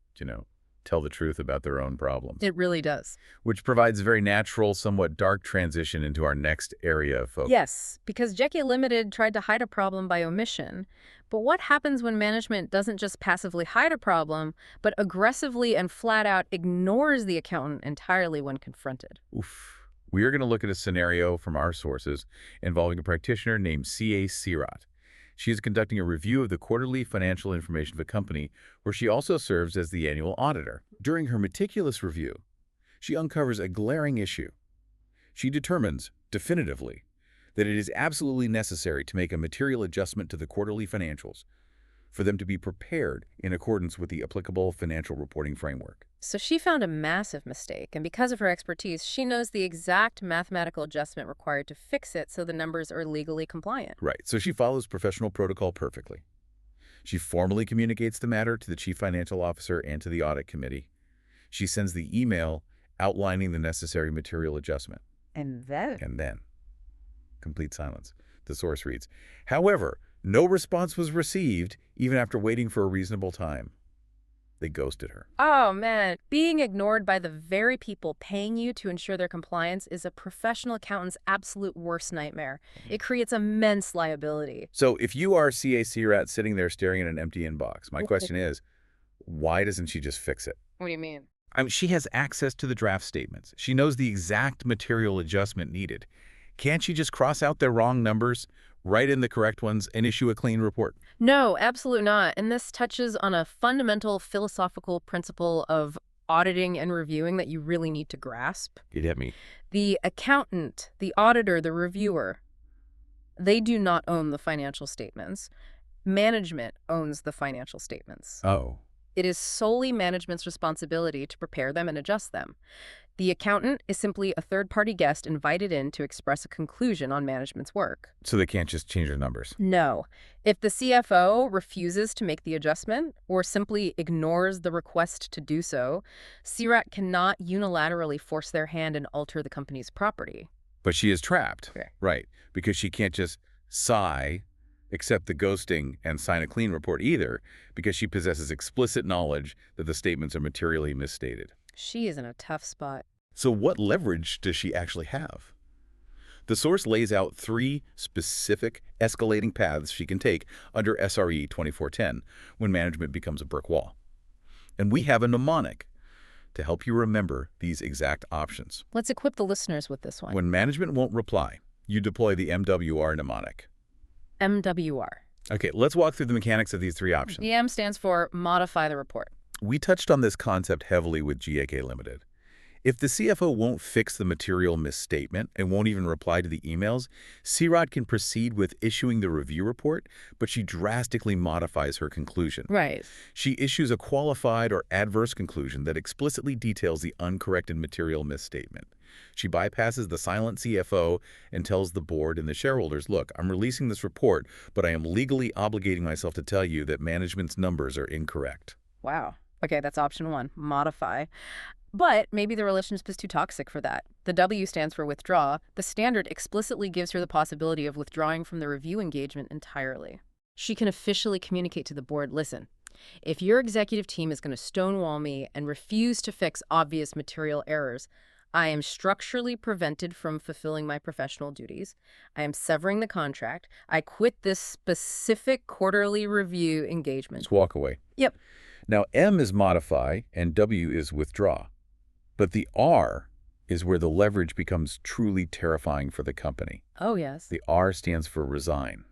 tell the truth about their own problems. It really does. Which provides a very natural, somewhat dark transition into our next area of focus. Yes, because GEEC Limited tried to hide a problem by omission. But what happens when management doesn't just passively hide a problem, but aggressively and flat out ignores the accountant entirely when confronted? Oof. We are going to look at a scenario from our sources involving a practitioner named C.A. Sirat. She is conducting a review of the quarterly financial information of a company where she also serves as the annual auditor. During her meticulous review, she uncovers a glaring issue. She determines, definitively, that it is absolutely necessary to make a material adjustment to the quarterly financials for them to be prepared in accordance with the applicable financial reporting framework. So she found a massive mistake, and because of her expertise, she knows the exact mathematical adjustment required to fix it so the numbers are legally compliant. Right, so she follows professional protocol perfectly. She formally communicates the matter to the chief financial officer and to the audit committee. She sends the email outlining the necessary material adjustment. And then? And then, complete silence. The source reads, however, no response was received even after waiting for a reasonable time. They ghosted her. Oh, man. Being ignored by the very people paying you to ensure their compliance is a professional accountant's absolute worst nightmare. It creates immense liability. So if you are C.A. Sirat sitting there staring at an empty inbox, my question is, why doesn't she just fix it? What do you mean? She has access to the draft statements. She knows the exact material adjustment needed. Can't she just cross out their wrong numbers, write in the correct ones, and issue a clean report? No, absolutely not. And this touches on a fundamental philosophical principle of auditing and reviewing that you really need to grasp. It hit me. The accountant, the auditor, the reviewer, they do not own the financial statements. Management owns the financial statements. Oh. It is solely management's responsibility to prepare them and adjust them. The accountant is simply a third-party guest invited in to express a conclusion on management's work. So they can't just change their numbers? No. If the CFO refuses to make the adjustment or simply ignores the request to do so, CRAT cannot unilaterally force their hand and alter the company's property. But she is trapped. Okay. Right. Because she can't just sigh, accept the ghosting, and sign a clean report either, because she possesses explicit knowledge that the statements are materially misstated. She is in a tough spot. So what leverage does she actually have? The source lays out 3 specific escalating paths she can take under SRE 2410 when management becomes a brick wall. And we have a mnemonic to help you remember these exact options. Let's equip the listeners with this one. When management won't reply, you deploy the MWR mnemonic. MWR. Okay, let's walk through the mechanics of these three options. The M stands for modify the report. We touched on this concept heavily with GAK Limited. If the CFO won't fix the material misstatement and won't even reply to the emails, CROT can proceed with issuing the review report, but she drastically modifies her conclusion. Right. She issues a qualified or adverse conclusion that explicitly details the uncorrected material misstatement. She bypasses the silent CFO and tells the board and the shareholders, look, I'm releasing this report, but I am legally obligating myself to tell you that management's numbers are incorrect. Wow. Okay, that's option one, modify. But maybe the relationship is too toxic for that. The W stands for withdraw. The standard explicitly gives her the possibility of withdrawing from the review engagement entirely. She can officially communicate to the board, listen, if your executive team is going to stonewall me and refuse to fix obvious material errors, I am structurally prevented from fulfilling my professional duties. I am severing the contract. I quit this specific quarterly review engagement. Just walk away. Yep. Now, M is modify and W is withdraw. But the R is where the leverage becomes truly terrifying for the company. Oh, yes. The R stands for resign.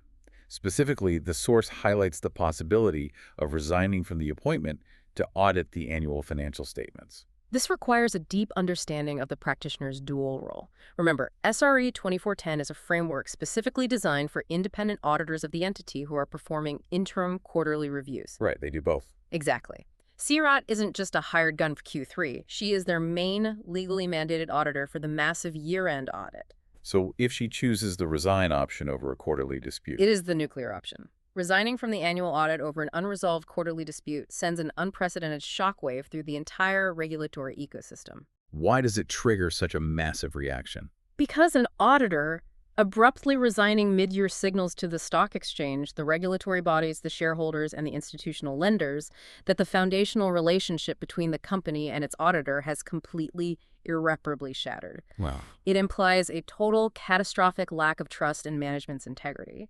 Specifically, the source highlights the possibility of resigning from the appointment to audit the annual financial statements. This requires a deep understanding of the practitioner's dual role. Remember, SRE 2410 is a framework specifically designed for independent auditors of the entity who are performing interim quarterly reviews. Right, they do both. Exactly. CROT isn't just a hired gun for Q3. She is their main legally mandated auditor for the massive year-end audit. So if she chooses the resign option over a quarterly dispute, It is the nuclear option. Resigning from the annual audit over an unresolved quarterly dispute sends an unprecedented shockwave through the entire regulatory ecosystem. why does it trigger such a massive reaction? Because an auditor abruptly resigning mid-year signals to the stock exchange, the regulatory bodies, the shareholders, and the institutional lenders that the foundational relationship between the company and its auditor has completely, irreparably shattered. Wow. It implies a total, catastrophic lack of trust in management's integrity.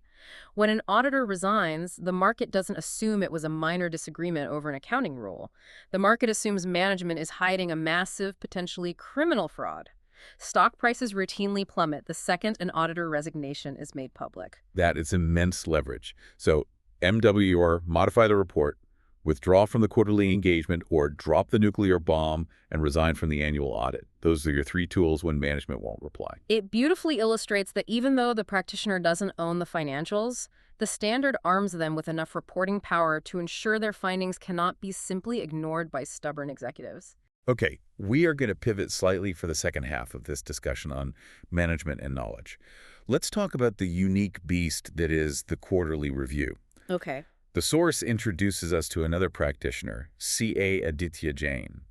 When an auditor resigns, the market doesn't assume it was a minor disagreement over an accounting rule. The market assumes management is hiding a massive, potentially criminal fraud. Stock prices routinely plummet the second an auditor resignation is made public. That is immense leverage. So MWR, modify the report, withdraw from the quarterly engagement, or drop the nuclear bomb and resign from the annual audit. Those are your three tools when management won't reply. It beautifully illustrates that even though the practitioner doesn't own the financials, the standard arms them with enough reporting power to ensure their findings cannot be simply ignored by stubborn executives. Okay, we are going to pivot slightly for the second half of this discussion on management and knowledge. Let's talk about the unique beast that is the quarterly review. Okay. The source introduces us to another practitioner, C.A. Aditya Jain.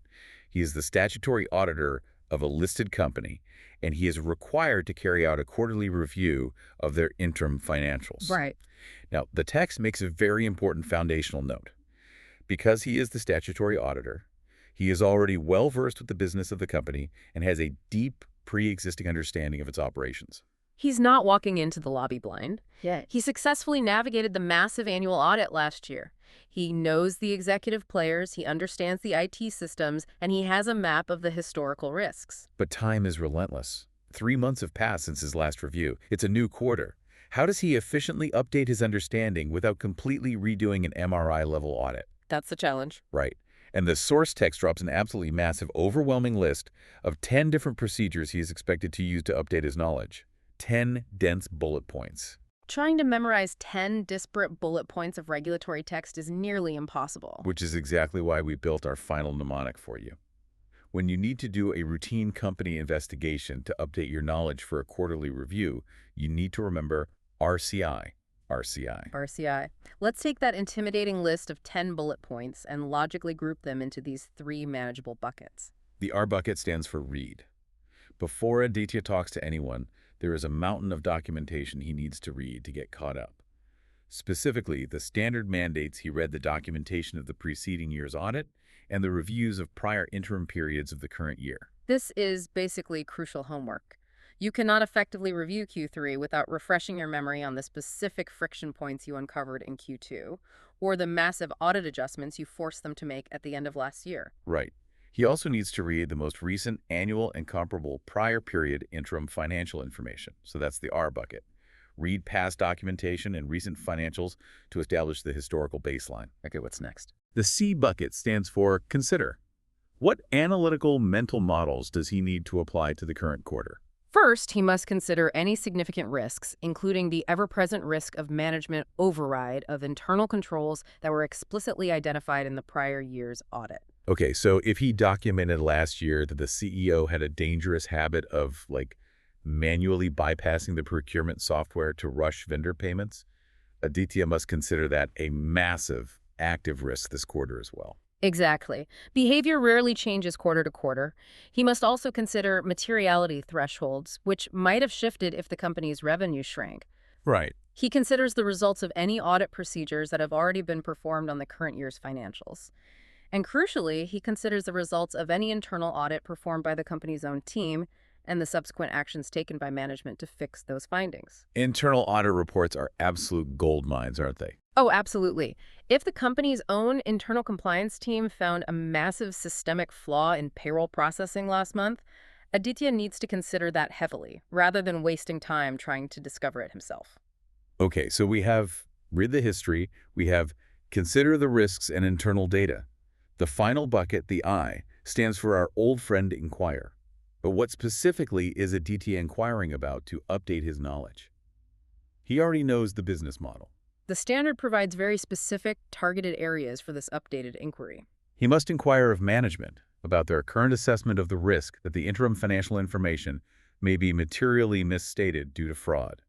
He is the statutory auditor of a listed company, and he is required to carry out a quarterly review of their interim financials. Right. Now, the text makes a very important foundational note. Because he is the statutory auditor, he is already well-versed with the business of the company and has a deep pre-existing understanding of its operations. He's not walking into the lobby blind. Yeah. He successfully navigated the massive annual audit last year. He knows the executive players, he understands the IT systems, and he has a map of the historical risks. But time is relentless. 3 months have passed since his last review. It's a new quarter. How does he efficiently update his understanding without completely redoing an MRI-level audit? That's the challenge. Right. And the source text drops an absolutely massive, overwhelming list of 10 different procedures he is expected to use to update his knowledge. 10 dense bullet points. Trying to memorize 10 disparate bullet points of regulatory text is nearly impossible. Which is exactly why we built our final mnemonic for you. When you need to do a routine company investigation to update your knowledge for a quarterly review, you need to remember RCI. RCI. RCI. Let's take that intimidating list of 10 bullet points and logically group them into these 3 manageable buckets. The R bucket stands for read. Before Aditya talks to anyone, there is a mountain of documentation he needs to read to get caught up. Specifically, the standard mandates he read the documentation of the preceding year's audit and the reviews of prior interim periods of the current year. This is basically crucial homework. You cannot effectively review Q3 without refreshing your memory on the specific friction points you uncovered in Q2, or the massive audit adjustments you forced them to make at the end of last year. Right. He also needs to read the most recent annual and comparable prior period interim financial information. So that's the R bucket. Read past documentation and recent financials to establish the historical baseline. Okay, what's next? The C bucket stands for consider. What analytical mental models does he need to apply to the current quarter? First, he must consider any significant risks, including the ever-present risk of management override of internal controls that were explicitly identified in the prior year's audit. Okay, so if he documented last year that the CEO had a dangerous habit of, manually bypassing the procurement software to rush vendor payments, Aditya must consider that a massive active risk this quarter as well. Exactly. Behavior rarely changes quarter to quarter. He must also consider materiality thresholds, which might have shifted if the company's revenue shrank. Right. He considers the results of any audit procedures that have already been performed on the current year's financials. And crucially, he considers the results of any internal audit performed by the company's own team and the subsequent actions taken by management to fix those findings. Internal audit reports are absolute gold mines, aren't they? Oh, absolutely. If the company's own internal compliance team found a massive systemic flaw in payroll processing last month, Aditya needs to consider that heavily, rather than wasting time trying to discover it himself. Okay, so we have read the history, we have consider the risks and internal data. The final bucket, the I, stands for our old friend inquire. But what specifically is Aditya inquiring about to update his knowledge? He already knows the business model. The standard provides very specific, targeted areas for this updated inquiry. He must inquire of management about their current assessment of the risk that the interim financial information may be materially misstated due to fraud.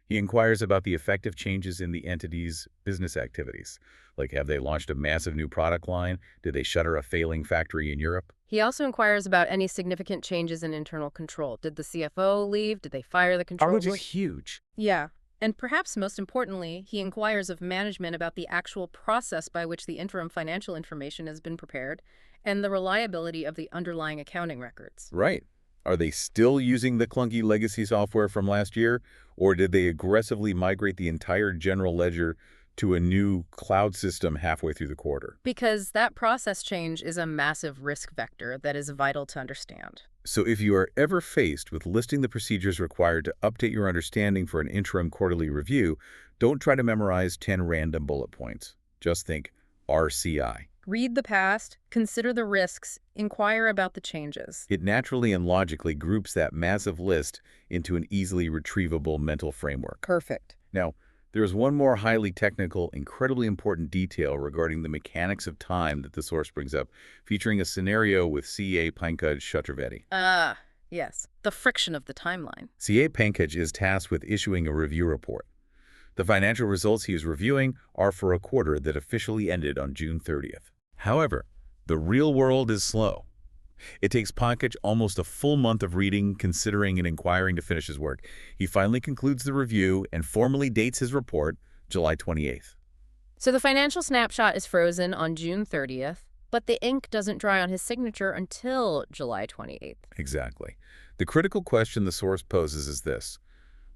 He inquires about the effective changes in the entity's business activities, like have they launched a massive new product line? Did they shutter a failing factory in Europe? He also inquires about any significant changes in internal control. Did the CFO leave? Did they fire the controller? Which is huge. Yeah. And perhaps most importantly, he inquires of management about the actual process by which the interim financial information has been prepared and the reliability of the underlying accounting records. Right. Are they still using the clunky legacy software from last year, or did they aggressively migrate the entire general ledger to a new cloud system halfway through the quarter? Because that process change is a massive risk vector that is vital to understand. So if you are ever faced with listing the procedures required to update your understanding for an interim quarterly review, don't try to memorize 10 random bullet points. Just think RCI. Read the past, consider the risks, inquire about the changes. It naturally and logically groups that massive list into an easily retrievable mental framework. Perfect. Now, there is one more highly technical, incredibly important detail regarding the mechanics of time that the source brings up, featuring a scenario with CA Pankaj Chaturvedi. Yes. The friction of the timeline. CA Pankaj is tasked with issuing a review report. The financial results he is reviewing are for a quarter that officially ended on June 30th. However, the real world is slow. It takes Pankaj almost a full month of reading, considering, and inquiring to finish his work. He finally concludes the review and formally dates his report July 28th. So the financial snapshot is frozen on June 30th, but the ink doesn't dry on his signature until July 28th. Exactly. The critical question the source poses is this.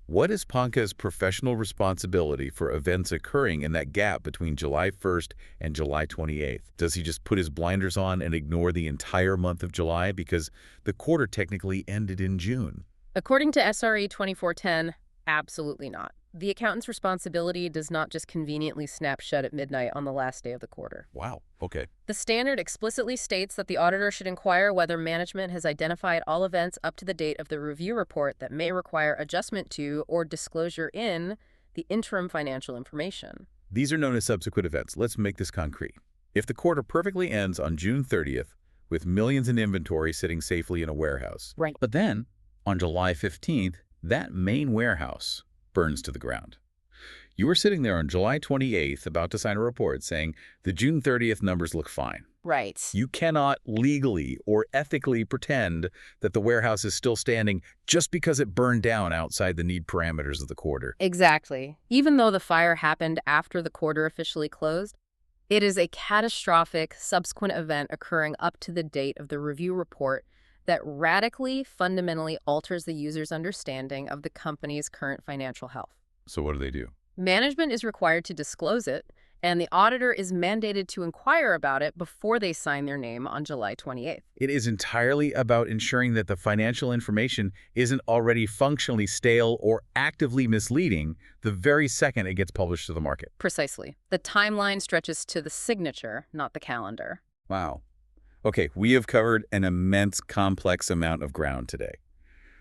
What is Pankaj's professional responsibility for events occurring in that gap between July 1st and July 28th? Does he just put his blinders on and ignore the entire month of July because the quarter technically ended in June? According to SRE 2410, absolutely not. The accountant's responsibility does not just conveniently snap shut at midnight on the last day of the quarter. Wow. Okay. The standard explicitly states that the auditor should inquire whether management has identified all events up to the date of the review report that may require adjustment to or disclosure in the interim financial information. These are known as subsequent events. Let's make this concrete. If the quarter perfectly ends on June 30th with millions in inventory sitting safely in a warehouse, Right. But then on July 15th, that main warehouse burns to the ground. You were sitting there on July 28th about to sign a report saying the June 30th numbers look fine. Right. You cannot legally or ethically pretend that the warehouse is still standing just because it burned down outside the need parameters of the quarter. Exactly. Even though the fire happened after the quarter officially closed, it is a catastrophic subsequent event occurring up to the date of the review report that radically, fundamentally alters the user's understanding of the company's current financial health. So what do they do? Management is required to disclose it, And the auditor is mandated to inquire about it before they sign their name on July 28th. It is entirely about ensuring that the financial information isn't already functionally stale or actively misleading the very second it gets published to the market. Precisely. The timeline stretches to the signature, not the calendar. Wow. Okay, we have covered an immense, complex amount of ground today.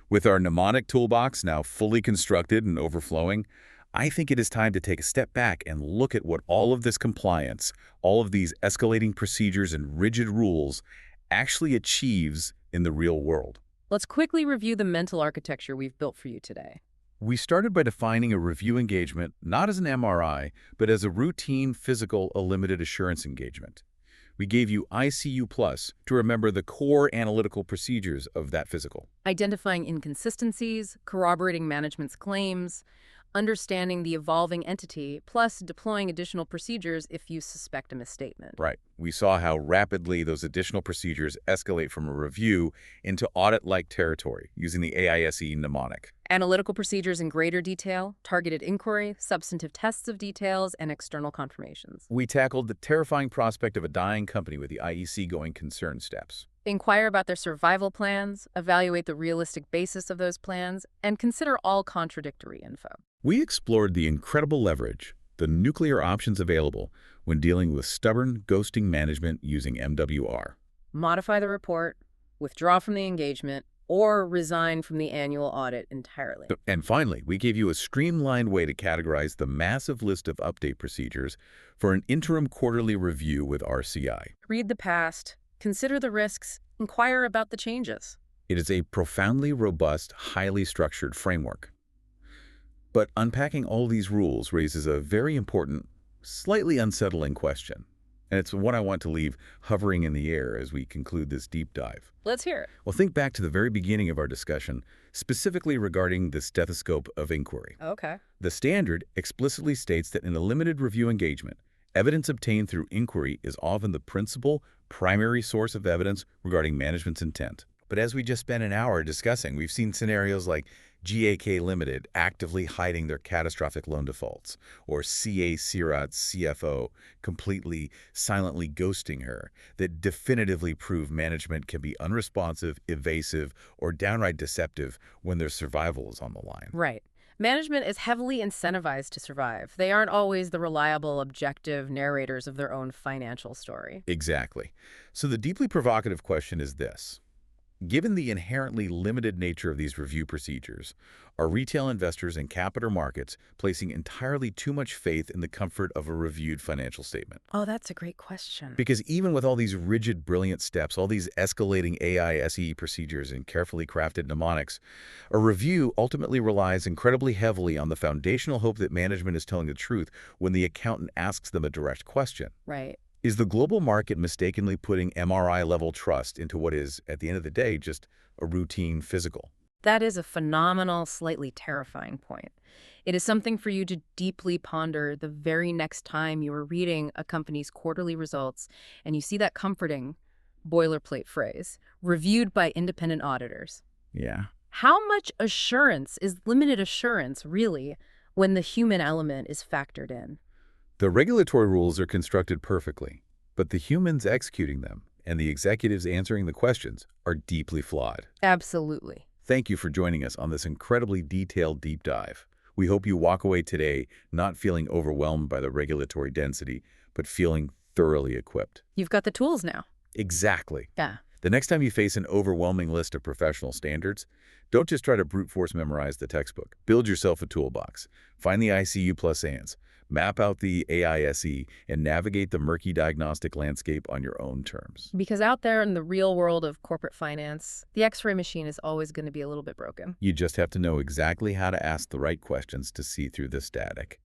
With our mnemonic toolbox now fully constructed and overflowing, I think it is time to take a step back and look at what all of this compliance, all of these escalating procedures and rigid rules actually achieves in the real world. Let's quickly review the mental architecture we've built for you today. We started by defining a review engagement not as an MRI, but as a routine, physical, a limited assurance engagement. We gave you ICU Plus to remember the core analytical procedures of that physical. Identifying inconsistencies, corroborating management's claims, understanding the evolving entity, plus deploying additional procedures if you suspect a misstatement. Right. We saw how rapidly those additional procedures escalate from a review into audit-like territory using the AISE mnemonic. Analytical procedures in greater detail, targeted inquiry, substantive tests of details, and external confirmations. We tackled the terrifying prospect of a dying company with the IEC going concern steps. Inquire about their survival plans, evaluate the realistic basis of those plans, and consider all contradictory info. We explored the incredible leverage, the nuclear options available when dealing with stubborn ghosting management using MWR. Modify the report, withdraw from the engagement, or resign from the annual audit entirely. And finally, we gave you a streamlined way to categorize the massive list of update procedures for an interim quarterly review with RCI. Read the past, consider the risks, inquire about the changes. It is a profoundly robust, highly structured framework. But unpacking all these rules raises a very important, slightly unsettling question. And it's one I want to leave hovering in the air as we conclude this deep dive. Let's hear it. Well, think back to the very beginning of our discussion, specifically regarding the stethoscope of inquiry. Okay. The standard explicitly states that in a limited review engagement, evidence obtained through inquiry is often the principal, primary source of evidence regarding management's intent. But as we just spent an hour discussing, we've seen scenarios like GAK Limited actively hiding their catastrophic loan defaults, or CA Sirat's CFO completely, silently ghosting her, that definitively prove management can be unresponsive, evasive, or downright deceptive when their survival is on the line. Right. Management is heavily incentivized to survive. They aren't always the reliable, objective narrators of their own financial story. Exactly. So the deeply provocative question is this. Given the inherently limited nature of these review procedures, are retail investors and capital markets placing entirely too much faith in the comfort of a reviewed financial statement? Oh, that's a great question. Because even with all these rigid, brilliant steps, all these escalating AISE procedures and carefully crafted mnemonics, a review ultimately relies incredibly heavily on the foundational hope that management is telling the truth when the accountant asks them a direct question. Right. Is the global market mistakenly putting MRI-level trust into what is, at the end of the day, just a routine physical? That is a phenomenal, slightly terrifying point. It is something for you to deeply ponder the very next time you are reading a company's quarterly results and you see that comforting boilerplate phrase, reviewed by independent auditors. Yeah. How much assurance is limited assurance, really, when the human element is factored in? The regulatory rules are constructed perfectly, but the humans executing them and the executives answering the questions are deeply flawed. Absolutely. Thank you for joining us on this incredibly detailed deep dive. We hope you walk away today not feeling overwhelmed by the regulatory density, but feeling thoroughly equipped. You've got the tools now. Exactly. Yeah. The next time you face an overwhelming list of professional standards, don't just try to brute force memorize the textbook. Build yourself a toolbox. Find the ICU Plus ANS, map out the AISE, and navigate the murky diagnostic landscape on your own terms. Because out there in the real world of corporate finance, the X-ray machine is always going to be a little bit broken. You just have to know exactly how to ask the right questions to see through the static.